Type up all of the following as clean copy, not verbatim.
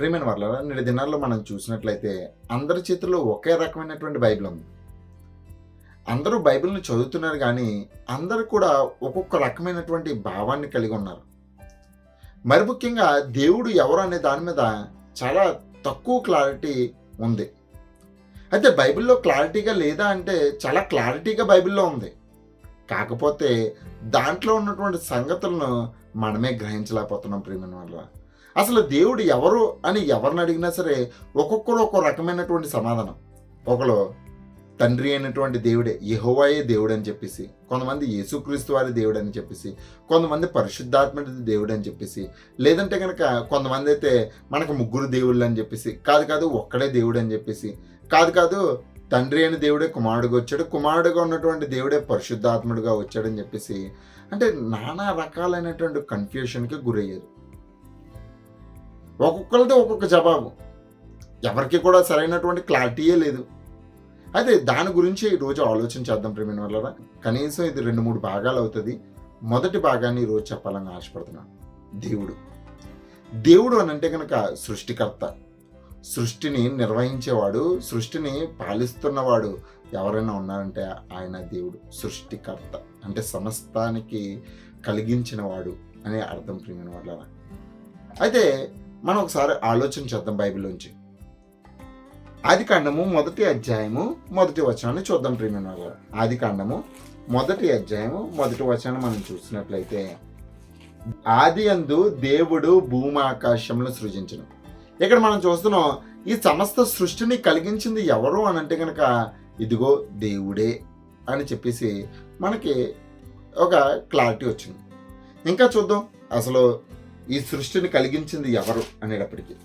ప్రియమైన వాళ్ళ నేటి దినాల్లో మనం చూసినట్లయితే అందరి చేతుల్లో ఒకే రకమైనటువంటి బైబిల్ ఉంది. అందరూ బైబిల్ని చదువుతున్నారు కానీ అందరూ కూడా ఒక్కొక్క రకమైనటువంటి భావాన్ని కలిగి ఉన్నారు. మరి ముఖ్యంగా దేవుడు ఎవరు అనే దాని మీద చాలా తక్కువ క్లారిటీ ఉంది. అయితే బైబిల్లో క్లారిటీగా లేదా అంటే చాలా క్లారిటీగా బైబిల్లో ఉంది. కాకపోతే దాంట్లో ఉన్నటువంటి సంగతులను మనమే గ్రహించలేకపోతున్నాం ప్రియమైన వాళ్ళ. అసలు దేవుడు ఎవరు అని ఎవరిని అడిగినా సరే ఒక్కొక్కరు ఒక్కో రకమైనటువంటి సమాధానం. ఒకరు తండ్రి అయినటువంటి దేవుడే, యెహోవాయే దేవుడు అని చెప్పేసి, కొంతమంది యేసుక్రీస్తు వారి దేవుడు అని చెప్పేసి, కొంతమంది పరిశుద్ధాత్మ దేవుడు అని చెప్పేసి, లేదంటే కనుక కొంతమంది అయితే మనకు ముగ్గురు దేవుళ్ళు అని చెప్పేసి, కాదు ఒక్కడే దేవుడు అని చెప్పేసి, కాదు తండ్రి అయిన దేవుడే కుమారుడుగా వచ్చాడు, కుమారుడుగా ఉన్నటువంటి దేవుడే పరిశుద్ధాత్ముడుగా వచ్చాడని చెప్పేసి, అంటే నానా రకాలైనటువంటి కన్ఫ్యూషన్కి గురయ్యారు. ఒక్కొక్కరితో ఒక్కొక్క జవాబు, ఎవరికి కూడా సరైనటువంటి క్లారిటీయే లేదు. అయితే దాని గురించి ఈరోజు ఆలోచన చేద్దాం ప్రియమైన వాళ్ళరా. కనీసం ఇది 2-3 భాగాలు అవుతుంది. మొదటి భాగాన్ని ఈరోజు చెప్పాలని ఆశపడుతున్నాను. దేవుడు అని అంటే కనుక సృష్టికర్త, సృష్టిని నిర్వహించేవాడు, సృష్టిని పాలిస్తున్నవాడు ఎవరైనా ఉన్నారంటే ఆయన దేవుడు. సృష్టికర్త అంటే సమస్తానికి కలిగించినవాడు అనే అర్థం ప్రియమైన వాళ్ళరా. అయితే మనం ఒకసారి ఆలోచన చేద్దాం బైబిల్లోంచి. ఆదికాండము 1వ అధ్యాయము 1వ వచనాన్ని చూద్దాం ప్రియమైన వాళ్ళ. ఆదికాండము 1వ అధ్యాయము 1వ వచనాన్ని మనం చూసినట్లయితే, ఆది యందు దేవుడు భూమాకాశములను సృజించును. ఇక్కడ మనం చూస్తున్నాం ఈ సమస్త సృష్టిని కలిగించింది ఎవరు అని అంటే కనుక ఇదిగో దేవుడే అని చెప్పేసి మనకి ఒక క్లారిటీ వచ్చింది. ఇంకా చూద్దాం అసలు ఈ సృష్టిని కలిగించింది ఎవరు అనేటప్పటికీ.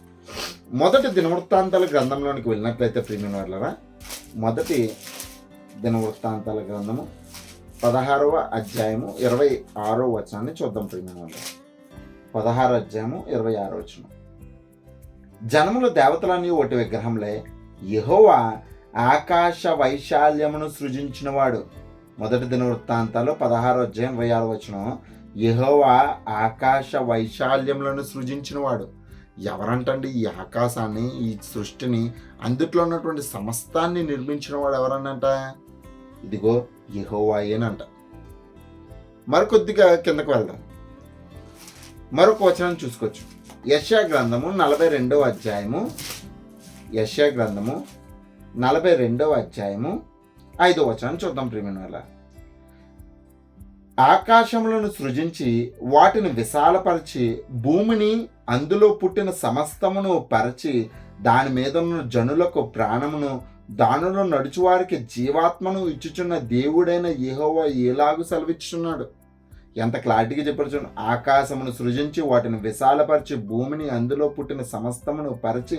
మొదటి దినవృత్తాంతాల గ్రంథంలోనికి వెళ్ళినట్లయితే ప్రియమైన వాళ్ళరా, మొదటి దినవృత్తాంతాల గ్రంథము 16వ అధ్యాయము 26వ వచనాన్ని చూద్దాం ప్రియమైన వాళ్ళ. 16వ అధ్యాయము 26వ వచనం, జనములు దేవతలని ఒకటి విగ్రహంలే, యెహోవా ఆకాశ వైశాల్యమును సృజించినవాడు. మొదటి దినవృత్తాంతాలు 16వ అధ్యాయం 26వ వచనం, యెహోవా ఆకాశ వైశాల్యములను సృజించినవాడు. ఎవరంటండి ఈ ఆకాశాన్ని, ఈ సృష్టిని, అందుట్లో ఉన్నటువంటి సమస్తాన్ని నిర్మించిన వాడు ఎవరన్నంట? ఇదిగో యెహోవాయేనంట. మరికొద్దిగా కిందకు వెళ్దాం, మరొక వచనం చూసుకోవచ్చు. యెషయా గ్రంథము 42వ అధ్యాయము, యెషయా గ్రంథము 42వ అధ్యాయము 5వ వచనం చూద్దాం ప్రియమైన వాళ్ళ. ఆకాశములను సృజించి వాటిని విశాలపరిచి భూమిని అందులో పుట్టిన సమస్తమును పరిచి దాని మీద ఉన్న జనులకు ప్రాణమును దానిలో నడుచువారికి జీవాత్మను ఇచ్చుచున్న దేవుడైన యెహోవా ఎలాగూ సెలవిచ్చుచున్నాడు. ఎంత క్లారిటీగా చెప్పారు చూడండి. ఆకాశమును సృజించి వాటిని విశాలపరిచి భూమిని అందులో పుట్టిన సమస్తమును పరిచి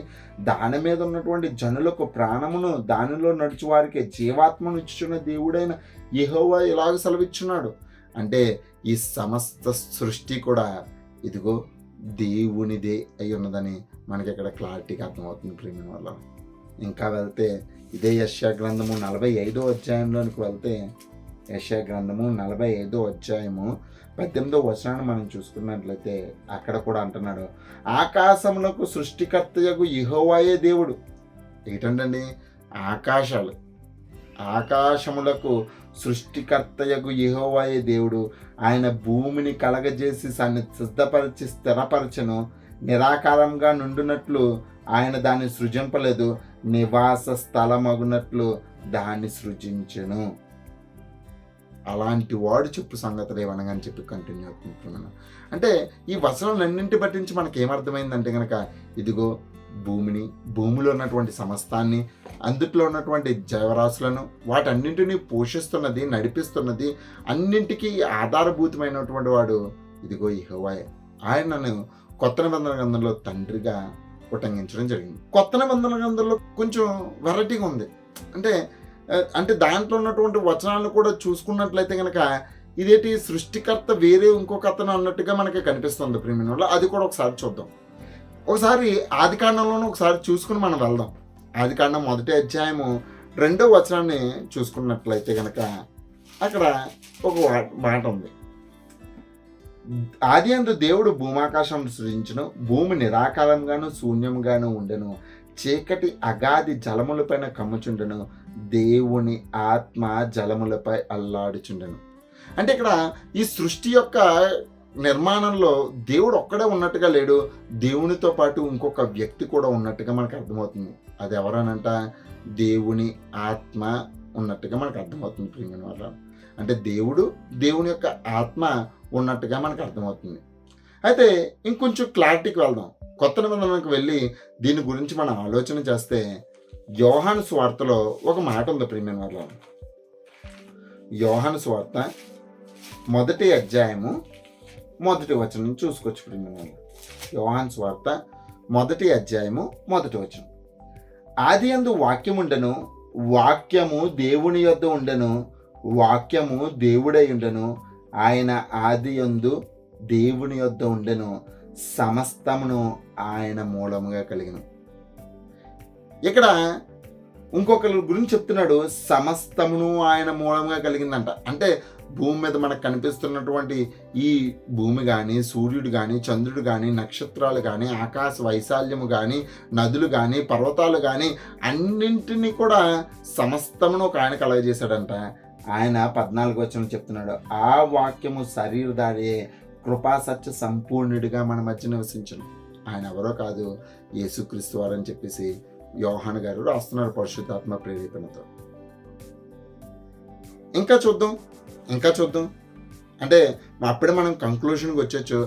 దాని మీద ఉన్నటువంటి జనులకు ప్రాణమును దానిలో నడుచువారికి జీవాత్మను ఇచ్చుచున్న దేవుడైన యెహోవా ఎలాగ సెలవిచ్చున్నాడు. అంటే ఈ సమస్త సృష్టి కూడా ఇదిగో దేవునిదే అయి ఉన్నదని మనకి ఇక్కడ క్లారిటీగా అర్థమవుతుంది ప్రియమైన వాళ్ళ. ఇంకా వెళ్తే ఇదే యెషయా గ్రంథము 45వ అధ్యాయంలోనికి వెళ్తే, యెషయా గ్రంథము 45వ అధ్యాయము 18వ వచనాన్ని మనం చూసుకున్నట్లయితే అక్కడ కూడా అంటున్నాడు, ఆకాశములకు సృష్టికర్తయగు యెహోవాయే దేవుడు. ఏంటండి ఆకాశాలు, ఆకాశములకు సృష్టికర్తయగు యెహోవాయే దేవుడు. ఆయన భూమిని కలగజేసి సిద్ధపరిచి స్థిరపరచను. నిరాకారంగా నుండునట్లు ఆయన దాన్ని సృజింపలేదు, నివాస స్థలమగునట్లు దాన్ని సృజించెను. అలాంటి వాడు చెప్పు సంగతులు ఏమనగాని చెప్పి కంటిన్యూ అవుతున్నాను. అంటే ఈ వచనాలన్నింటి పట్టించి మనకి ఏమర్థమైందంటే కనుక ఇదిగో భూమిని, భూమిలో ఉన్నటువంటి సమస్తాన్ని, అందుట్లో ఉన్నటువంటి జీవరాశులను, వాటన్నింటినీ పోషిస్తున్నది, నడిపిస్తున్నది, అన్నింటికీ ఆధారభూతమైనటువంటి వాడు ఇదిగో యెహోవాయే. ఆయనను కొత్త నిబంధన గ్రంథంలో తండ్రిగా ఉటంకించడం జరిగింది. కొత్త నిబంధన గ్రంథంలో కొంచెం వెరైటీగా ఉంది. అంటే దాంట్లో ఉన్నటువంటి వచనాలను కూడా చూసుకున్నట్లయితే కనుక ఇదేంటి సృష్టికర్త వేరే ఇంకొక అతను అన్నట్టుగా మనకి కనిపిస్తుంది ప్రియమైన వాళ్ళ. అది కూడా ఒకసారి చూద్దాం. ఒకసారి ఆదికాండంలోనూ ఒకసారి చూసుకుని మనం వెళ్దాం. ఆదికాండం 1వ అధ్యాయము 2వ వచనాన్ని చూసుకున్నట్లయితే కనుక అక్కడ ఒక మాట ఉంది. ఆదియందు దేవుడు భూమాకాశం సృజించును, భూమి నిరాకారంగాను శూన్యంగాను ఉండెను, చీకటి అగాధి జలములపైన కమ్ముచుండెను, దేవుని ఆత్మ జలములపై అల్లాడుచుండెను. అంటే ఇక్కడ ఈ సృష్టి యొక్క నిర్మాణంలో దేవుడు ఒక్కడే ఉన్నట్టుగా లేడు, దేవునితో పాటు ఇంకొక వ్యక్తి కూడా ఉన్నట్టుగా మనకు అర్థమవుతుంది. అది ఎవరనంట, దేవుని ఆత్మ ఉన్నట్టుగా మనకు అర్థమవుతుంది ప్రియమైన వాళ్ళ. అంటే దేవుని యొక్క ఆత్మ ఉన్నట్టుగా మనకు అర్థమవుతుంది. అయితే ఇంకొంచెం క్లారిటీకి వెళ్దాం. కొత్త నిబంధనలకు వెళ్ళి దీని గురించి మనం ఆలోచన చేస్తే యోహాను సువార్తలో ఒక మాట ఉంది ప్రియమైన వాళ్ళ. యోహాను సువార్త 1వ అధ్యాయము 1వ వచనం చూసుకోవచ్చు ప్రియమైన వాళ్ళ. యోహాను సువార్త 1వ అధ్యాయము 1వ వచనం. ఆదియందు వాక్యముండెను, వాక్యము దేవుని యొద్ద ఉండెను, వాక్యము దేవుడై ఉండెను, ఆయన ఆదియందు దేవుని యొద్ద ఉండెను, సమస్తమును ఆయన మూలముగా కలిగెను. ఇక్కడ ఇంకొకరి గురించి చెప్తున్నాడు, సమస్తమును ఆయన మూలంగా కలిగిందంట. అంటే భూమి మీద మనకు కనిపిస్తున్నటువంటి ఈ భూమి కానీ, సూర్యుడు కానీ, చంద్రుడు కానీ, నక్షత్రాలు కానీ, ఆకాశ వైశాల్యము కానీ, నదులు కానీ, పర్వతాలు కానీ అన్నింటినీ కూడా సమస్తమును ఒక ఆయన కలగజేశాడంట. ఆయన 14వ వచనం చెప్తున్నాడు, ఆ వాక్యము శరీరధారియే కృపాసత్య సంపూర్ణుడిగా మన మధ్య నివసించను. ఆయన ఎవరో కాదు, యేసుక్రీస్తు వారని చెప్పేసి యోహాను గారు రాస్తున్నారు పరిశుద్ధాత్మ ప్రేరేపణతో. ఇంకా చూద్దాం అంటే అప్పుడే మనం కంక్లూషన్కి వచ్చేచ్చు.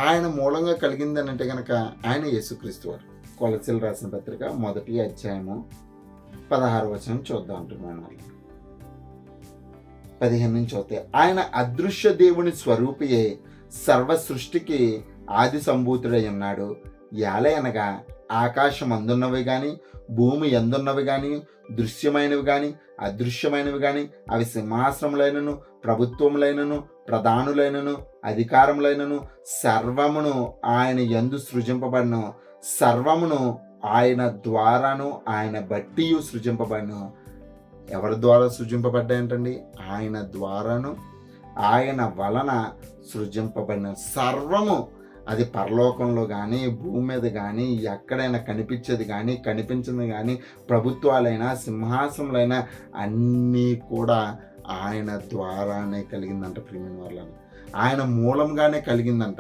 ఆయన మూలంగా కలిగిందని అంటే కనుక ఆయన యేసుక్రీస్తు వారు. కొలసీలు రాసిన పత్రిక 1వ అధ్యాయము 16వ వచనం చూద్దాం అంటున్నాను. 15 నుంచి చూస్తే, ఆయన అదృశ్య దేవుని స్వరూపియే సర్వ సృష్టికి ఆది సంభూతుడై ఉన్నాడు. అనగా ఆకాశం అందున్నవి కానీ, భూమి ఎందున్నవి కానీ, దృశ్యమైనవి కానీ అదృశ్యమైనవి కానీ, అవి సింహాసనములైనను, ప్రభుత్వములైనను, ప్రధానులైనను, అధికారములైనను, సర్వమును ఆయన యందు సృజింపబడను. సర్వమును ఆయన ద్వారాను ఆయన బట్టి సృజింపబడను. ఎవరి ద్వారా సృజింపబడ్డాయంటండి? ఆయన ద్వారాను ఆయన వలన సృజింపబడిన సర్వము. అది పరలోకంలో కానీ, భూమి మీద కానీ, ఎక్కడైనా కనిపించేది కానీ, కనిపించింది కానీ, ప్రభుత్వాలైనా, సింహాసనలైనా అన్నీ కూడా ఆయన ద్వారానే కలిగిందంట ప్రియమైన వాళ్ళని. ఆయన మూలంగానే కలిగిందంట.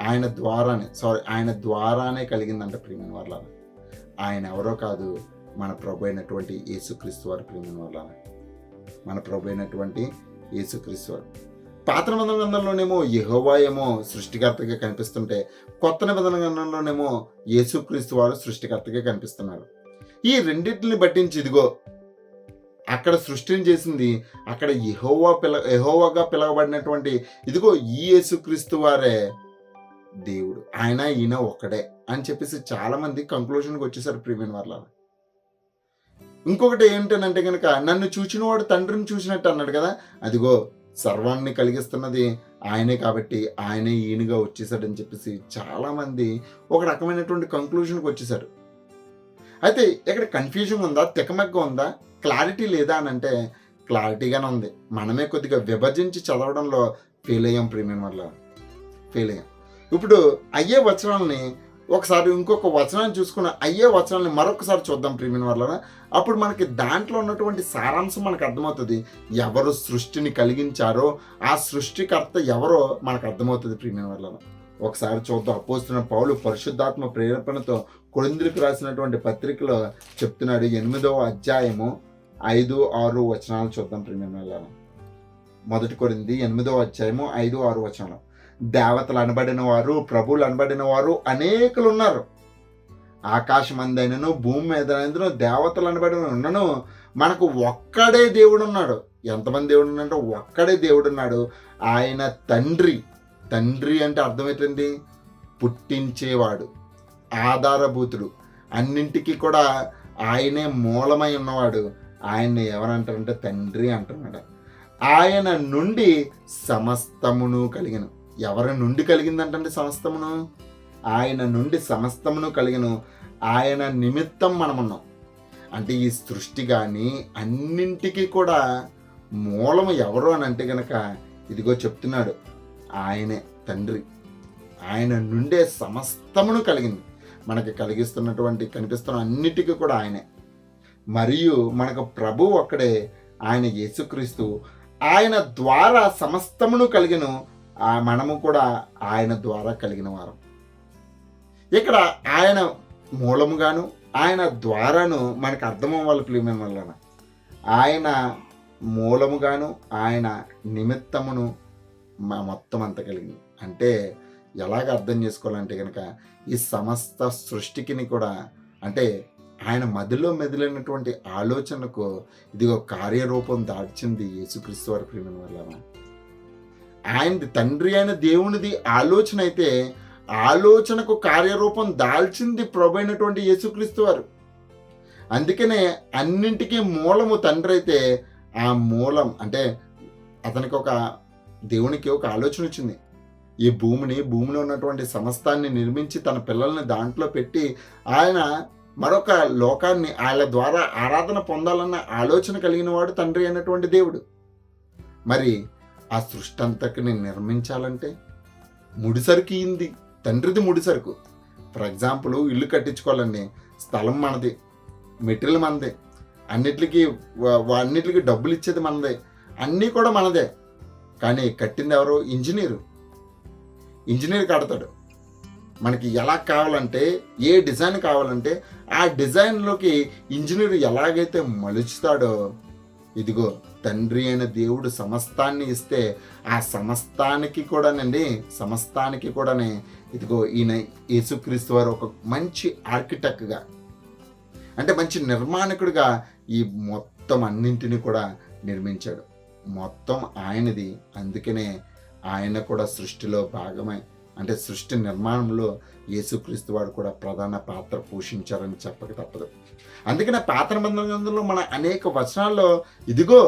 ఆయన ద్వారానే కలిగిందంట ప్రియమైన వాళ్ళని. ఆయన ఎవరో కాదు, మన ప్రభు అయినటువంటి యేసుక్రీస్తు వారు ప్రియమైన వాళ్ళని. మన ప్రభు అయినటువంటి యేసుక్రీస్తు వారు. పాత నిబంధన గ్రంథంలోనేమో యెహోవా ఏమో సృష్టికర్తగా కనిపిస్తుంటే, కొత్త నిబంధన గ్రంథంలోనేమో యేసుక్రీస్తు వారు సృష్టికర్తగా కనిపిస్తున్నారు. ఈ రెండింటిని బట్టించి ఇదిగో అక్కడ సృష్టిని చేసింది, అక్కడ యెహోవాగా పిలవబడినటువంటి ఇదిగో ఈ యేసుక్రీస్తు వారే దేవుడు. ఈయన ఒక్కడే అని చెప్పేసి చాలామంది కంక్లూషన్కి వచ్చేసారు ప్రియమైన వాళ్ళ. ఇంకొకటి ఏంటనంటే కనుక, నన్ను చూచినవాడు తండ్రిని చూసినట్టు అన్నాడు కదా. అదిగో సర్వాన్ని కలిగిస్తున్నది ఆయనే కాబట్టి ఆయనే ఈయనగా వచ్చేసాడని చెప్పేసి చాలామంది ఒక రకమైనటువంటి కంక్లూషన్కి వచ్చేసారు. అయితే ఇక్కడ కన్ఫ్యూజన్ ఉందా, తికమగ్గ ఉందా, క్లారిటీ లేదా అని అంటే క్లారిటీగానే ఉంది. మనమే కొద్దిగా విభజించి చదవడంలో ఫెయిల్ అయ్యాం ప్రియమైన వల్ల. ఇప్పుడు అయ్యే వచనాలని ఒకసారి ఇంకొక వచనాన్ని చూసుకున్న అయ్యే వచనాన్ని మరొకసారి చూద్దాం ప్రియమైన వల్ల. అప్పుడు మనకి దాంట్లో ఉన్నటువంటి సారాంశం మనకు అర్థమవుతుంది. ఎవరు సృష్టిని కలిగించారో ఆ సృష్టికర్త ఎవరో మనకు అర్థమవుతుంది ప్రియమైన వల్ల. ఒకసారి చూద్దాం. అపోస్తలుడైన పౌలు పరిశుద్ధాత్మ ప్రేరేపణతో కొరింథీయులకు రాసినటువంటి పత్రికలో చెప్తున్నాడు. 8వ అధ్యాయము 5, 6 వచనాలు చూద్దాం ప్రియమైన వల్ల. 1 కొరింథీ 8వ అధ్యాయము 5, 6 వచనాలు. దేవతలు అనబడిన వారు, ప్రభువులు అనబడిన వారు అనేకులు ఉన్నారు. ఆకాశం అందైనను భూమి మీద దేవతలు అనబడిన ఉన్నను మనకు ఒక్కడే దేవుడు ఉన్నాడు. ఎంతమంది దేవుడు ఉన్నాడంటే ఒక్కడే దేవుడు ఉన్నాడు. ఆయన తండ్రి. తండ్రి అంటే అర్థం ఏంటండి? పుట్టించేవాడు, ఆధారభూతుడు, అన్నింటికి కూడా ఆయనే మూలమై ఉన్నవాడు. ఆయన్ని ఎవరంటారంటే తండ్రి అంటున్నాడు. ఆయన నుండి సమస్తమును కలిగను. ఎవరి నుండి కలిగిందంటే సమస్తమును? ఆయన నుండి సమస్తమును కలిగను. ఆయన నిమిత్తం మనమున్నాం. అంటే ఈ సృష్టి కానీ అన్నింటికి కూడా మూలము ఎవరు అని అంటే కనుక ఇదిగో చెప్తున్నాడు, ఆయనే తండ్రి. ఆయన నుండే సమస్తమును కలిగింది. మనకి కనిపిస్తున్న అన్నిటికీ కూడా ఆయనే. మరియు మనకు ప్రభు ఒక్కడే, ఆయన యేసుక్రీస్తు. ఆయన ద్వారా సమస్తమును కలిగిన మనము కూడా ఆయన ద్వారా కలిగిన వారం. ఇక్కడ ఆయన మూలముగాను ఆయన ద్వారాను మనకు అర్థమవ్వాలి ప్రియమైన వలన. ఆయన మూలముగాను ఆయన నిమిత్తమును మొత్తం అంత కలిగింది. అంటే ఎలాగ అర్థం చేసుకోవాలంటే కనుక ఈ సమస్త సృష్టికిని కూడా, అంటే ఆయన మదిలో మెదిలినటువంటి ఆలోచనకు ఇదిగో కార్యరూపం దాల్చింది యేసుక్రీస్తు వారి ప్రియమైన వలన. ఆయనది తండ్రి అయిన దేవునిది ఆలోచన అయితే, ఆలోచనకు కార్యరూపం దాల్చింది ప్రభు అయినటువంటి యేసుక్రీస్తు వారు. అందుకనే అన్నింటికీ మూలము తండ్రి అయితే, ఆ మూలం అంటే అతనికి దేవునికి ఒక ఆలోచన వచ్చింది. ఈ భూమిలో ఉన్నటువంటి సమస్తాన్ని నిర్మించి తన పిల్లల్ని దాంట్లో పెట్టి ఆయన మరొక లోకాన్ని ఆయన ద్వారా ఆరాధన పొందాలన్న ఆలోచన కలిగిన వాడు తండ్రి అయినటువంటి దేవుడు. మరి ఆ సృష్టి అంతటిని నిర్మించాలంటే ముడిసరుకు ఇంది తండ్రిది ముడిసరుకు. ఫర్ ఎగ్జాంపుల్, ఇల్లు కట్టించుకోవాలండి, స్థలం మనది, మెటీరియల్ మనదే, అన్నిటికీ డబ్బులు ఇచ్చేది మనదే, అన్నీ కూడా మనదే. కానీ కట్టింది ఎవరు? ఇంజనీర్ కడతాడు. మనకి ఎలా కావాలంటే, ఏ డిజైన్ కావాలంటే ఆ డిజైన్లోకి ఇంజనీర్ ఎలాగైతే మలుచుతాడో, ఇదిగో తండ్రి అయిన దేవుడు సమస్తాన్ని ఇస్తే ఆ సమస్తానికి కూడానే ఇదిగో ఈయన యేసుక్రీస్తు వారు ఒక మంచి ఆర్కిటెక్ట్గా, అంటే మంచి నిర్మాణకుడిగా ఈ మొత్తం అన్నింటినీ కూడా నిర్మించాడు. మొత్తం ఆయనది. అందుకనే ఆయన కూడా సృష్టిలో భాగమై, అంటే సృష్టి నిర్మాణంలో యేసుక్రీస్తు వారు కూడా ప్రధాన పాత్ర పోషించారని చెప్పక తప్పదు. అందుకనే పాత నిబంధన గ్రంథంలో మన అనేక వచనాల్లో ఇదిగో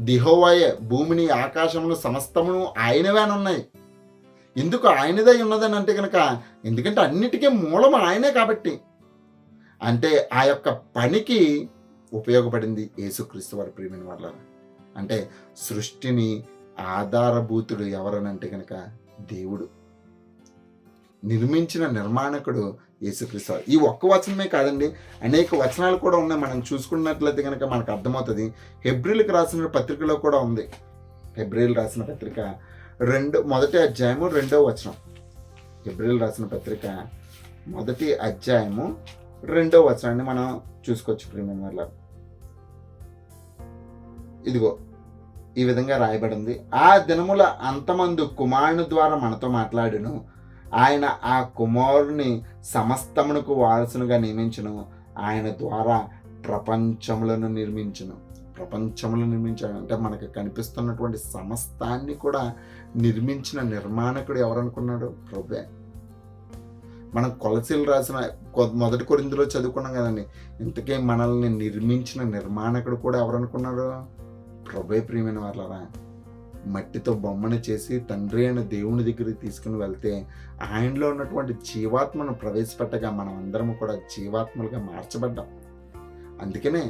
యెహోవాయే భూమిని ఆకాశమును సమస్తమును ఆయనవే అని ఉన్నాయి. ఎందుకు ఆయనదే ఉన్నదని అంటే కనుక, ఎందుకంటే అన్నిటికీ మూలం ఆయనే కాబట్టి. అంటే ఆ యొక్క పనికి ఉపయోగపడింది యేసుక్రీస్తు వారి ప్రియమైన వాళ్ళ. అంటే సృష్టిని ఆధారభూతుడు ఎవరనంటే కనుక దేవుడు, నిర్మించిన నిర్మాణకుడు యేసుక్రీస్తు. ఈ ఒక్క వచనమే కాదండి, అనేక వచనాలు కూడా ఉన్నాయి. మనం చూసుకున్నట్లయితే కనుక మనకు అర్థమవుతుంది. హెబ్రీలకు రాసిన పత్రికలో కూడా ఉంది. హెబ్రీలు రాసిన పత్రిక 1వ అధ్యాయము 2వ వచనం. హెబ్రీలు రాసిన పత్రిక 1వ అధ్యాయము 2వ వచనాన్ని మనం చూసుకోవచ్చు ప్రియమైన వాళ్ళ. ఇదిగో ఈ విధంగా రాయబడింది. ఆ దినముల అంతమందు కుమారుని ద్వారా మనతో మాట్లాడును. ఆయన ఆ కుమారుని సమస్తమునకు వారసునిగా నియమించును. ఆయన ద్వారా ప్రపంచములను నిర్మించాడు. అంటే మనకు కనిపిస్తున్నటువంటి సమస్తాన్ని కూడా నిర్మించిన నిర్మాణకుడు ఎవరనుకున్నాడు? ప్రభువే. మనం కొలసీలు రాసిన 1 కొరింథీలో చదువుకున్నాం కదండి. ఇంతకే మనల్ని నిర్మించిన నిర్మాణకుడు కూడా ఎవరనుకున్నాడు? ప్రభువే ప్రియమైన వాళ్ళరా. మట్టితో బొమ్మను చేసి తండ్రి అయిన దేవుని దగ్గరికి తీసుకుని వెళ్తే ఆయనలో ఉన్నటువంటి జీవాత్మను ప్రవేశపెట్టగా మనం అందరం కూడా జీవాత్మలుగా మార్చబడ్డాం. అందుకనే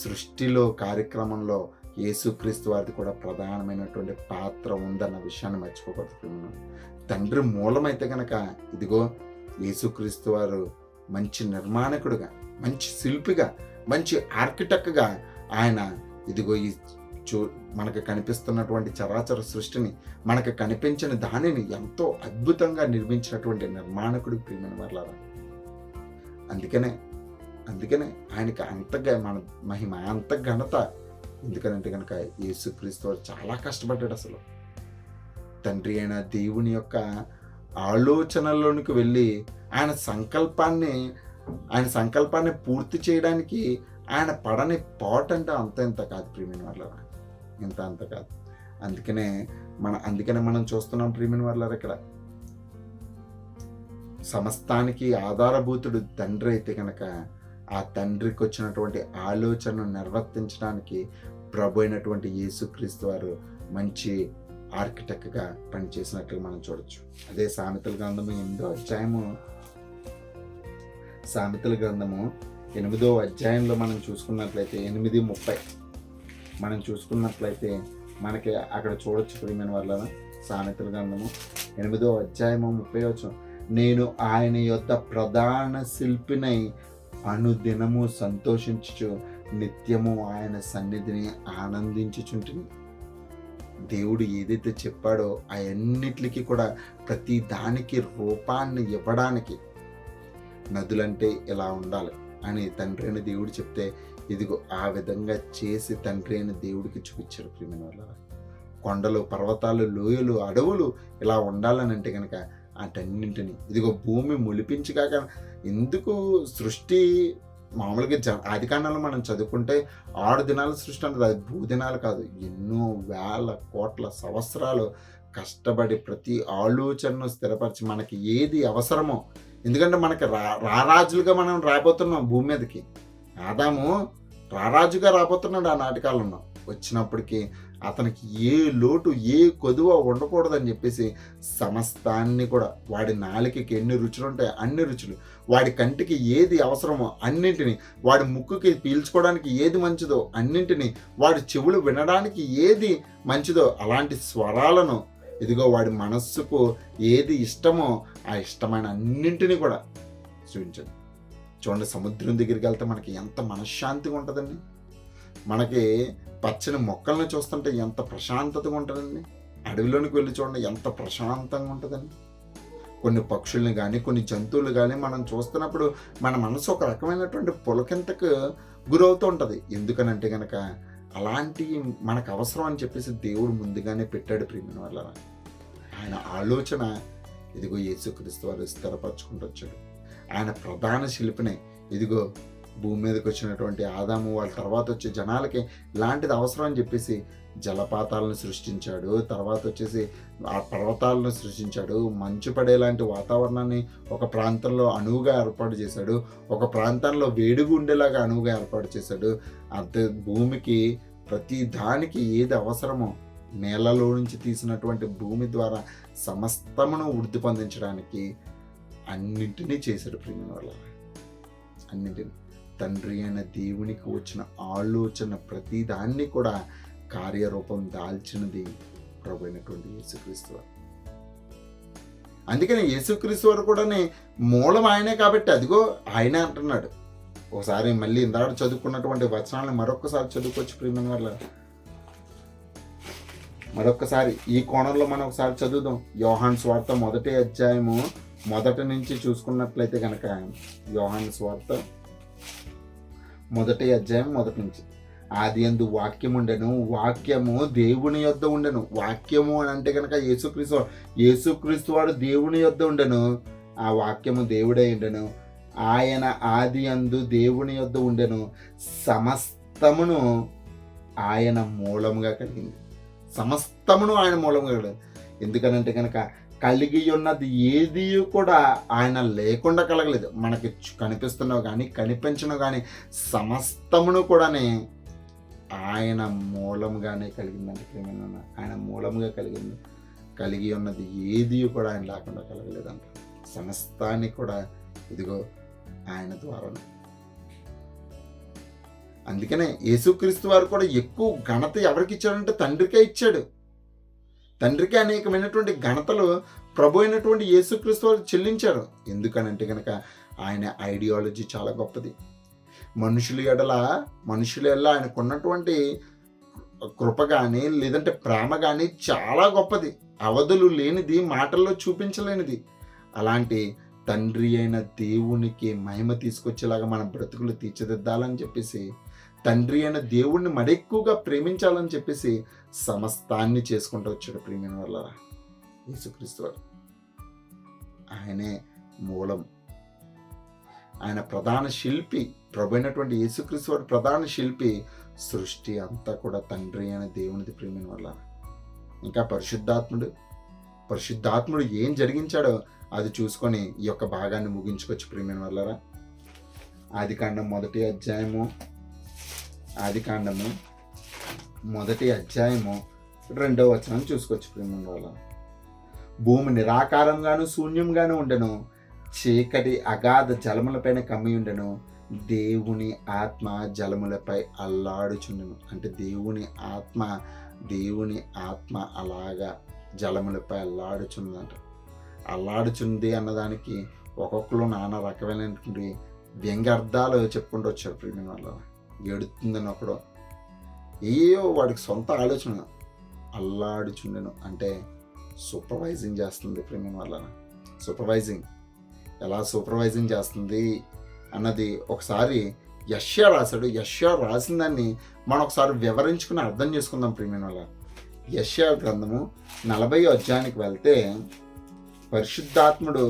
సృష్టిలో కార్యక్రమంలో యేసుక్రీస్తు వారిది కూడా ప్రధానమైనటువంటి పాత్ర ఉందన్న విషయాన్ని మర్చిపోకూడదు. తండ్రి మూలమైతే కనుక ఇదిగో యేసుక్రీస్తు వారు మంచి నిర్మాణకుడుగా, మంచి శిల్పిగా, మంచి ఆర్కిటెక్ట్గా ఆయన ఇదిగో ఈ మనకు కనిపిస్తున్నటువంటి చరాచర సృష్టిని, మనకు కనిపించిన దానిని ఎంతో అద్భుతంగా నిర్మించినటువంటి నిర్మాణకుడు ప్రియమైన వారలారా. అందుకనే ఆయనకి అంతగా మన మహిమ, అంత ఘనత. ఎందుకనంటే కనుక యేసుక్రీస్తు చాలా కష్టపడ్డాడు. అసలు తండ్రి అయిన దేవుని యొక్క ఆలోచనలోనికి వెళ్ళి ఆయన సంకల్పాన్ని పూర్తి చేయడానికి ఆయన పడని పాట అంటే అంత కాదు ప్రియమైన వాళ్ళరా, అంత కాదు. అందుకనే మనం చూస్తున్నాం ప్రియమైన వాళ్ళరా, ఇక్కడ సమస్తానికి ఆధారభూతుడు తండ్రి అయితే కనుక ఆ తండ్రికి వచ్చినటువంటి ఆలోచనను నిర్వర్తించడానికి ప్రభు అయినటువంటి యేసుక్రీస్తు వారు మంచి ఆర్కిటెక్ట్గా పనిచేసినట్లు మనం చూడొచ్చు. అదే సామెతల గ్రంథము 8వ అధ్యాయంలో మనం చూసుకున్నట్లయితే 8:30 మనం చూసుకున్నట్లయితే మనకి అక్కడ చూడొచ్చు ప్రియమైన వాళ్ళ సామెతల గ్రంథము 8వ అధ్యాయము 30వ వచనం. నేను ఆయన యొద్ద ప్రధాన శిల్పినై అనుదినము సంతోషించుచు నిత్యము ఆయన సన్నిధిని ఆనందించుచుంటిని. దేవుడు ఏదైతే చెప్పాడో అవన్నిటికీ కూడా ప్రతి దానికి రూపాన్ని ఇవ్వడానికి నదులంటే ఇలా ఉండాలి అని తండ్రి అయిన దేవుడు చెప్తే ఇదిగో ఆ విధంగా చేసి తండ్రి అయిన దేవుడికి చూపించారు ప్రియమైన వాళ్ళ. కొండలు, పర్వతాలు, లోయలు, అడవులు ఇలా ఉండాలని అంటే కనుక వాటన్నింటినీ ఇదిగో భూమి మొలిపించగాక ఎందుకు సృష్టి మామూలుగా ఆదికాండంలో మనం చదువుకుంటే 6 దినాల సృష్టి అంటే అది భూదినాలు కాదు, ఎన్నో వేల కోట్ల సంవత్సరాలు కష్టపడి ప్రతి ఆలోచనను స్థిరపరిచి మనకి ఏది అవసరమో, ఎందుకంటే మనకి రారాజులుగా మనం రాబోతున్నాం భూమి మీదకి. ఆదాము రారాజుగా రాబోతున్నాడు ఆ నాటకాలలో. వచ్చినప్పటికీ అతనికి ఏ లోటు ఏ కొదువ ఉండకూడదని చెప్పేసి సమస్తాన్ని కూడా వాడి నాలుకకి ఎన్ని రుచులు ఉంటాయి అన్ని రుచులు, వాడి కంటికి ఏది అవసరమో అన్నింటినీ, వాడి ముక్కుకి పీల్చుకోవడానికి ఏది మంచిదో అన్నింటినీ, వాడి చెవులు వినడానికి ఏది మంచిదో అలాంటి స్వరాలను, ఇదిగో వాడి మనస్సుకు ఏది ఇష్టమో ఆ ఇష్టమైన అన్నింటినీ కూడా చూపించండి. చూడండి, సముద్రం దగ్గరికి వెళ్తే మనకి ఎంత మనశ్శాంతిగా ఉంటుందండి. మనకి పచ్చని మొక్కలను చూస్తుంటే ఎంత ప్రశాంతతగా ఉంటుందండి. అడవిలోనికి వెళ్ళి చూడండి ఎంత ప్రశాంతంగా ఉంటుందండి. కొన్ని పక్షుల్ని కానీ కొన్ని జంతువులు కానీ మనం చూస్తున్నప్పుడు మన మనసు ఒక రకమైనటువంటి పులకింతకు గురవుతూ ఉంటుంది. ఎందుకనంటే కనుక అలాంటి మనకు అవసరం అని చెప్పేసి దేవుడు ముందుగానే పెట్టాడు ప్రియమైన వాళ్ళ. ఆయన ఆలోచన ఇదిగో యేసుక్రీస్తు వారు స్థిరపరచుకుంటూ వచ్చాడు. ఆయన ప్రధాన శిల్పినే ఇదిగో భూమి మీదకి వచ్చినటువంటి ఆదాము వాళ్ళ తర్వాత వచ్చే జనాలకి ఇలాంటిది అవసరం అని చెప్పేసి జలపాతాలను సృష్టించాడు. తర్వాత వచ్చేసి ఆ పర్వతాలను సృష్టించాడు. మంచు పడేలాంటి వాతావరణాన్ని ఒక ప్రాంతంలో అనువుగా ఏర్పాటు చేశాడు. ఒక ప్రాంతంలో వేడిగా ఉండేలాగా అనువుగా ఏర్పాటు చేశాడు. అంతే భూమికి ప్రతి దానికి ఏది అవసరమో నేలలో నుంచి తీసినటువంటి భూమి ద్వారా సమస్తమును వృద్ధి పొందించడానికి అన్నింటినీ చేశాడు ప్రియమైన వాళ్ళ. అన్నింటినీ తండ్రి అయిన దేవునికి వచ్చిన ఆలోచన ప్రతి దాన్ని కూడా కార్యరూపం దాల్చినది ప్రభు అయినటువంటి యేసుక్రీస్తు వారు. అందుకని యేసుక్రీస్తు వారు కూడా మూలం ఆయనే కాబట్టి అదిగో ఆయనే అంటున్నాడు. ఒకసారి మళ్ళీ ఇందాక చదువుకున్నటువంటి వచనాలను మరొకసారి చదువుకోవచ్చు ప్రియమైన వాళ్ళ. మరొకసారి ఈ కోణంలో మనం ఒకసారి చదువుదాం. యోహాను సువార్త 1వ అధ్యాయము 1 నుంచి చూసుకున్నట్లయితే కనుక యోహాను సువార్త 1వ అధ్యాయం 1 నుంచి. ఆదియందు వాక్యము ఉండెను, వాక్యము దేవుని యొద్ద ఉండెను. వాక్యము అని అంటే కనుక యేసుక్రీస్తు వాడు దేవుని యొద్ద ఉండెను. ఆ వాక్యము దేవుడే ఉండెను. ఆయన ఆదియందు దేవుని యొద్ద ఉండెను. సమస్తమును ఆయన మూలముగా కలిగింది. సమస్తమును ఆయన మూలంగా కలిగింది. ఎందుకనంటే కనుక కలిగి ఉన్నది ఏది కూడా ఆయన లేకుండా కలగలేదు. మనకి కనిపిస్తున్నవి కానీ కనిపించినవి కానీ సమస్తమును కూడా ఆయన మూలంగానే కలిగిందండి. ఆయన మూలంగా కలిగింది. కలిగి ఉన్నది ఏది కూడా ఆయన లేకుండా కలగలేదంట. సమస్తాన్ని కూడా ఇదిగో ఆయన ద్వారా. అందుకనే యేసుక్రీస్తు వారు కూడా ఎక్కువ ఘనత ఎవరికి ఇచ్చాడంటే తండ్రికే ఇచ్చాడు. తండ్రికి అనేకమైనటువంటి ఘనతలు ప్రభు అయినటువంటి యేసుక్రీస్తు వారు చెల్లించారు. ఎందుకనంటే కనుక ఆయన ఐడియాలజీ చాలా గొప్పది. మనుషుల ఎడల ఆయనకున్నటువంటి కృప కానీ లేదంటే ప్రేమ కానీ చాలా గొప్పది. అవధులు లేనిది, మాటల్లో చూపించలేనిది. అలాంటి తండ్రి అయిన దేవునికి మహిమ తీసుకొచ్చేలాగా మన బ్రతుకులు తీర్చిదిద్దాలని చెప్పేసి, తండ్రి అయిన దేవుణ్ణి మరెక్కువగా ప్రేమించాలని చెప్పేసి సమస్తాన్ని చేసుకుంటూ వచ్చాడు ప్రియమైన వాళ్ళ యేసుక్రీస్తు వారు. ఆయనే మూలం. ఆయన ప్రధాన శిల్పి. ప్రభు అయినటువంటి యేసుక్రీస్తు వారు ప్రధాన శిల్పి. సృష్టి అంతా కూడా తండ్రి అయిన దేవునిది ప్రియమైన వాళ్ళ. ఇంకా పరిశుద్ధాత్ముడు ఏం జరిగించాడో అది చూసుకొని ఈ యొక్క భాగాన్ని ముగించుకోవచ్చు ప్రియమైన వాళ్ళరా. ఆదికాండం 1వ అధ్యాయము 2వ వచనం చూసుకోవచ్చు ప్రియమైన వాళ్ళ. భూమి నిరాకారంగాను శూన్యంగాను ఉండెను, చీకటి అగాధ జలములపైన కమ్మి ఉండెను, దేవుని ఆత్మ జలములపై అల్లాడుచుండెను. అంటే దేవుని ఆత్మ దేవుని ఆత్మ అలాగా జలములపై అల్లాడుచుంది అన్నదానికి ఒక్కొక్కరు నానా రకమైనటువంటి వ్యంగ్యార్థాలు చెప్పుకుంటూ వచ్చారు. ప్రియమైన వల్ల ఏడుతుందని ఒకడు ఏయో వాడికి సొంత ఆలోచన అల్లాడుచుండెను అంటే సూపర్వైజింగ్ చేస్తుంది. ప్రియమైన వల్ల ఎలా సూపర్వైజింగ్ చేస్తుంది అన్నది ఒకసారి యెషయా రాశాడు. యెషయా రాసిన దాన్ని మనం ఒకసారి వివరించుకుని అర్థం చేసుకుందాం. ప్రియమైన వల్ల యెషయా గ్రంథము 40వ అధ్యాయానికి వెళ్తే పరిశుద్ధాత్ముడు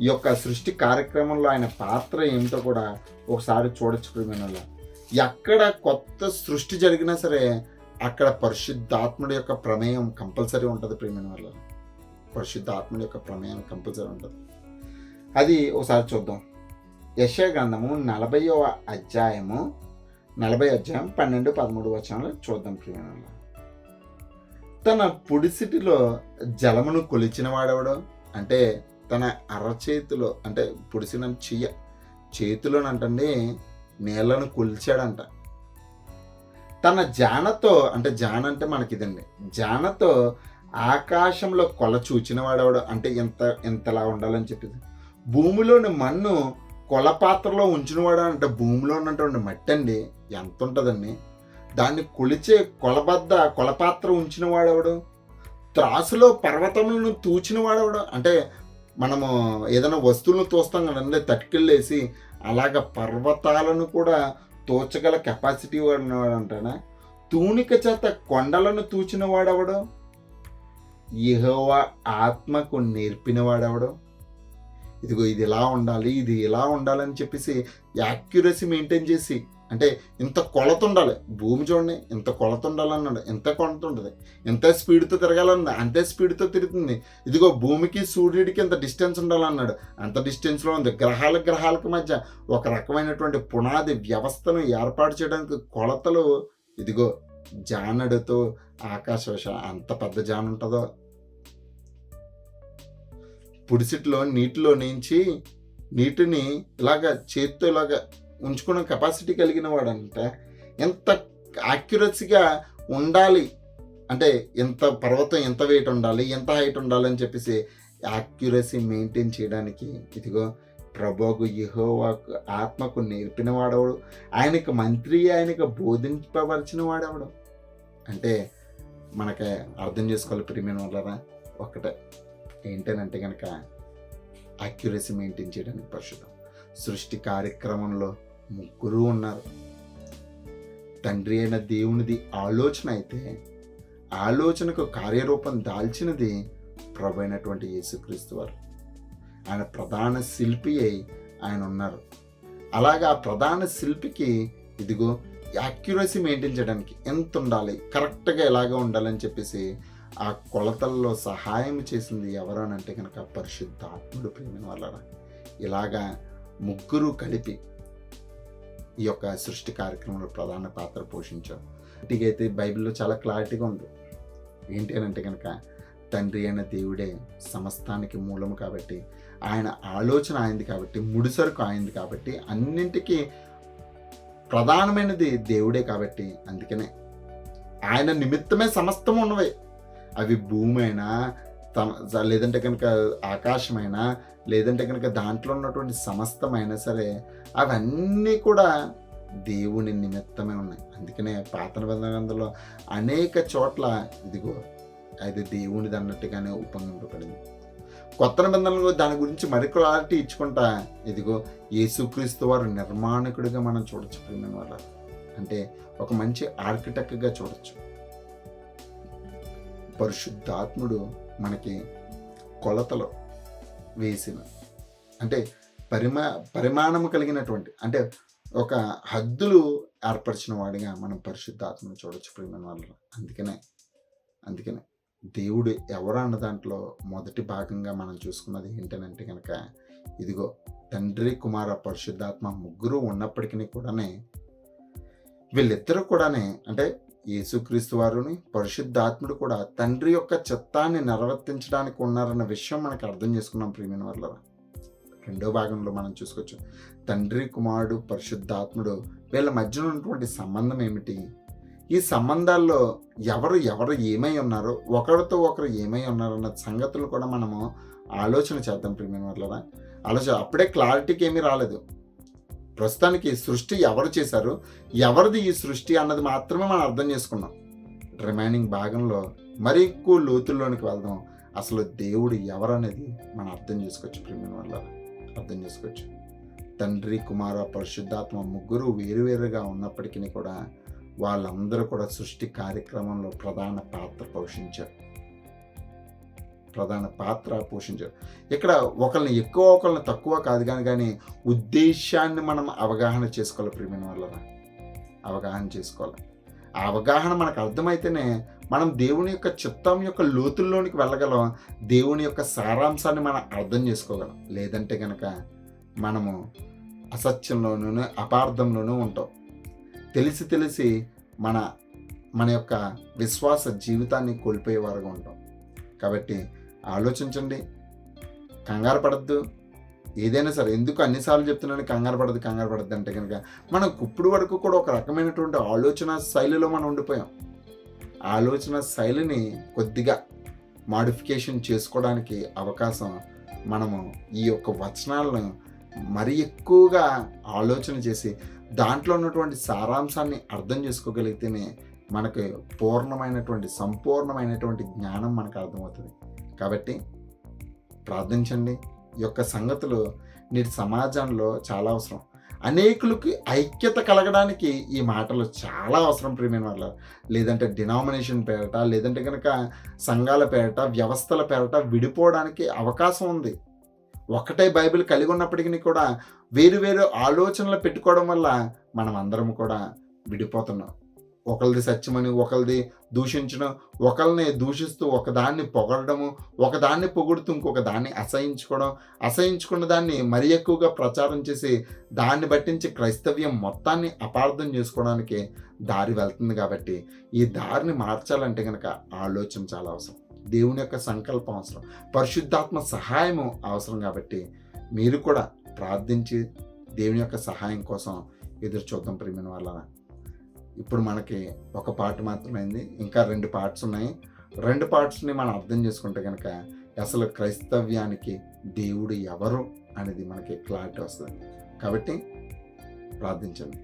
ఈ యొక్క సృష్టి కార్యక్రమంలో ఆయన పాత్ర ఏమిటో కూడా ఒకసారి చూడొచ్చు. ప్రియమైన వల్ల ఎక్కడ కొత్త సృష్టి జరిగినా సరే అక్కడ పరిశుద్ధాత్ముడి యొక్క ప్రమేయం కంపల్సరీ ఉంటుంది. ప్రియమైన వల్ల పరిశుద్ధాత్ముడి యొక్క ప్రమేయం కంపల్సరీ ఉంటుంది. అది ఒకసారి చూద్దాం. యెషయా గ్రంథము 40వ అధ్యాయం 12-13 వచనాలు చూద్దాం. ప్రియమైన వల్ల తన పుడిసిటిలో జలమును కొలిచిన వాడెవడో అంటే తన అరచేతిలో అంటే పుడిసిన చేతిలోనంటండి నీళ్లను కొలిచాడంట. తన జానతో అంటే జాన అంటే మనకిదండి, జానతో ఆకాశంలో కొల చూచిన వాడెవడో అంటే ఎంతలా ఉండాలని చెప్పింది. భూమిలోని మన్ను కొలపాత్రలో ఉంచినవాడు అంటే భూమిలో ఉన్నటువంటి మట్టి అండి ఎంత ఉంటుందండి, దాన్ని కొలిచే కొలపాత్ర ఉంచిన వాడెవడు. త్రాసులో పర్వతములను తూచిన వాడెవడు అంటే మనము ఏదైనా వస్తువులను తోస్తాం కదండి, తటికెళ్ళేసి అలాగ పర్వతాలను కూడా తోచగల కెపాసిటీ వాడినవాడు అంటాడా. తూనిక చేత కొండలను తూచిన వాడెవడు. యెహోవా ఆత్మకు నేర్పిన వాడెవడు. ఇదిగో ఇది ఇలా ఉండాలి, ఇది ఇలా ఉండాలని చెప్పేసి యాక్యురసీ మెయింటైన్ చేసి అంటే ఇంత కొలత ఉండాలి. భూమి చూడండి ఎంత కొలత ఉండాలన్నాడు. ఎంత కొలత ఉంటుంది, ఎంత స్పీడ్తో తిరగాలన్నా అంతే స్పీడ్తో తిరుగుతుంది. ఇదిగో భూమికి సూర్యుడికి ఎంత డిస్టెన్స్ ఉండాలన్నాడు, అంత డిస్టెన్స్లో ఉంది. గ్రహాలకు మధ్య ఒక రకమైనటువంటి పునాది వ్యవస్థను ఏర్పాటు చేయడానికి కొలతలు. ఇదిగో జానడుతో ఆకాశ అంత పెద్ద జాన ఉంటుందో. పుడిసిట్లో నీటిలో నుంచి నీటిని ఇలాగ చేత్తో ఇలాగ ఉంచుకునే కెపాసిటీ కలిగిన వాడంటే ఎంత యాక్యురసీగా ఉండాలి అంటే ఎంత పర్వతం ఎంత వెయిట్ ఉండాలి, ఎంత హైట్ ఉండాలి అని చెప్పేసి యాక్యురసీ మెయింటైన్ చేయడానికి ఇదిగో ప్రభువుకు యెహోవాకు ఆత్మకు నేర్పిన వాడవడు, ఆయనకు మంత్రి, ఆయనకు బోధింపవలసిన వాడవడు. అంటే మనకి అర్థం చేసుకోవాలి ప్రియమైన వాళ్ళరా, ఒకటే ఏంటనంటే కనుక యాక్యురసీ మెయింటైన్ చేయడానికి పరిశుద్ధం. సృష్టి కార్యక్రమంలో ముగ్గురు ఉన్నారు. తండ్రి అయిన దేవునిది ఆలోచన అయితే ఆలోచనకు కార్యరూపం దాల్చినది ప్రభు అయినటువంటి యేసుక్రీస్తు వారు. ఆయన ప్రధాన శిల్పి అయి ఆయన ఉన్నారు. అలాగా ఆ ప్రధాన శిల్పికి ఇదిగో యాక్యురసీ మెయింటైన్ చేయడానికి ఎంత ఉండాలి, కరెక్ట్గా ఎలాగ ఉండాలని చెప్పేసి ఆ కొలతల్లో సహాయం చేసింది ఎవరు అని అంటే కనుక పరిశుద్ధాత్ముడు. ప్రియమైన వాళ్ళరా ఇలాగా ముగ్గురు కలిపి ఈ యొక్క సృష్టి కార్యక్రమంలో ప్రధాన పాత్ర పోషించారు. ఇటుకైతే బైబిల్లో చాలా క్లారిటీగా ఉంది. ఏంటి అని అంటే కనుక తండ్రి అయిన దేవుడే సమస్తానికి మూలము కాబట్టి, ఆయన ఆలోచన ఆయనది కాబట్టి, ముడిసరుకు ఆయనది కాబట్టి, అన్నింటికీ ప్రధానమైనది దేవుడే కాబట్టి, అందుకనే ఆయన నిమిత్తమే సమస్తం ఉన్నవే. అవి భూమి అయినా లేదంటే కనుక ఆకాశమైనా లేదంటే కనుక దాంట్లో ఉన్నటువంటి సమస్తమైనా సరే అవన్నీ కూడా దేవుని నిమిత్తమే ఉన్నాయి. అందుకనే పాత నిబంధన గ్రంథంలో అనేక చోట్ల ఇదిగో అది దేవునిది అన్నట్టుగానే ఉపయోగింపబడింది. కొత్త నిబంధనలు దాని గురించి మరి క్లారిటీ ఇచ్చుకుంటా ఇదిగో యేసుక్రీస్తు వారు నిర్మాణకుడిగా మనం చూడొచ్చు. ప్రియమైన వాళ్ళ అంటే ఒక మంచి ఆర్కిటెక్ట్గా చూడొచ్చు. పరిశుద్ధాత్ముడు మనకి కొలతలో వేసిన అంటే పరిమాణము కలిగినటువంటి అంటే ఒక హద్దులు ఏర్పరిచిన వాడిగా మనం పరిశుద్ధాత్మను చూడొచ్చు. ప్రియమైన వాళ్ళు అందుకనే దేవుడు ఎవరు అన్న దాంట్లో మొదటి భాగంగా మనం చూసుకున్నది ఏంటనంటే కనుక ఇదిగో తండ్రి కుమార పరిశుద్ధాత్మ ముగ్గురు ఉన్నప్పటికీ కూడానే వీళ్ళిద్దరూ కూడానే అంటే యేసుక్రీస్తు వారుని పరిశుద్ధాత్ముడు కూడా తండ్రి యొక్క చిత్తాన్ని నిర్వర్తించడానికి ఉన్నారన్న విషయం మనకు అర్థం చేసుకున్నాం. ప్రియమైన వాళ్ళ రెండో భాగంలో మనం చూసుకోవచ్చు తండ్రి కుమారుడు పరిశుద్ధాత్ముడు వీళ్ళ మధ్యన ఉన్నటువంటి సంబంధం ఏమిటి, ఈ సంబంధాల్లో ఎవరు ఎవరు ఏమై ఉన్నారో, ఒకరితో ఒకరు ఏమై ఉన్నారన్న సంగతులు కూడా మనము ఆలోచన చేద్దాం ప్రియమైన వాళ్ళరా. అప్పుడే క్లారిటీకి ఏమీ రాలేదు. ప్రస్తుతానికి సృష్టి ఎవరు చేశారు, ఎవరిది ఈ సృష్టి అన్నది మాత్రమే మనం అర్థం చేసుకున్నాం. రిమైనింగ్ భాగంలో మరి ఎక్కువ లోతుల్లోనికి వెళ్దాం. అసలు దేవుడు ఎవరనేది మనం అర్థం చేసుకోవచ్చు ప్రియమైన వాళ్ళరా, అర్థం చేసుకోవచ్చు. తండ్రి, కుమార, పరిశుద్ధాత్మ ముగ్గురు వేరువేరుగా ఉన్నప్పటికీ కూడా వాళ్ళందరూ కూడా సృష్టి కార్యక్రమంలో ప్రధాన పాత్ర పోషించారు. ఇక్కడ ఒకరిని ఎక్కువ ఒకరిని తక్కువ కాదు కానీ ఉద్దేశాన్ని మనం అవగాహన చేసుకోవాలి ప్రియమైన వాళ్ళరా, అవగాహన చేసుకోవాలి. ఆ అవగాహన మనకు అర్థమైతేనే మనం దేవుని యొక్క చిత్తం యొక్క లోతుల్లోనికి వెళ్ళగలం, దేవుని యొక్క సారాంశాన్ని మనం అర్థం చేసుకోగలం. లేదంటే కనుక మనము అసత్యంలోనూ అపార్థంలోనూ ఉంటాం. తెలిసి మన యొక్క విశ్వాస జీవితాన్ని కోల్పోయేవారుగా ఉంటాం. కాబట్టి ఆలోచించండి, కంగారు పడద్దు. ఏదైనా సరే, ఎందుకు అన్నిసార్లు చెప్తున్నాను కంగారు పడద్దు అంటే కనుక మనం ఇప్పుడు వరకు కూడా ఒక రకమైనటువంటి ఆలోచన శైలిలో మనం ఉండిపోయాం. ఆలోచన శైలిని కొద్దిగా మాడిఫికేషన్ చేసుకోవడానికి అవకాశం మనము ఈ యొక్క వచనాలను మరి ఎక్కువగా ఆలోచన చేసి దాంట్లో ఉన్నటువంటి సారాంశాన్ని అర్థం చేసుకోగలిగితేనే మనకు సంపూర్ణమైనటువంటి జ్ఞానం మనకు అర్థమవుతుంది. కాబట్టి ప్రార్థించండి. ఈ యొక్క సంగతులు నేటి సమాజంలో చాలా అవసరం. అనేకులకి ఐక్యత కలగడానికి ఈ మాటలు చాలా అవసరం ప్రియమైన వాళ్ళ. లేదంటే డినామినేషన్ పేరట, లేదంటే కనుక సంఘాల పేరట, వ్యవస్థల పేరట విడిపోవడానికి అవకాశం ఉంది. ఒకటే బైబిల్ కలిగి ఉన్నప్పటికీ కూడా వేరు ఆలోచనలు పెట్టుకోవడం వల్ల మనం అందరం కూడా విడిపోతున్నాం. ఒకరిది సత్యమని ఒకరిది దూషించడం, ఒకరిని దూషిస్తూ ఒకదాన్ని పొగడము, ఒకదాన్ని పొగుడుతూ ఇంకొక దాన్ని అసహించుకున్న దాన్ని మరి ఎక్కువగా ప్రచారం చేసి దాన్ని బట్టించి క్రైస్తవ్యం మొత్తాన్ని అపార్థం చేసుకోవడానికి దారి వెళ్తుంది. కాబట్టి ఈ దారిని మార్చాలంటే కనుక ఆలోచన చాలా అవసరం, దేవుని యొక్క సంకల్పం అవసరం, పరిశుద్ధాత్మ సహాయము అవసరం. కాబట్టి మీరు కూడా ప్రార్థించి దేవుని యొక్క సహాయం కోసం ఎదురు చూద్దాం ప్రియమైన వాళ్ళ. ఇప్పుడు మనకి ఒక పార్ట్ మాత్రమైంది, ఇంకా 2 పార్ట్స్ ఉన్నాయి. 2 పార్ట్స్ని మనం అర్థం చేసుకుంటే కనుక అసలు క్రైస్తవ్యానికి దేవుడు ఎవరు అనేది మనకి క్లారిటీ వస్తుంది. కాబట్టి ప్రార్థించండి.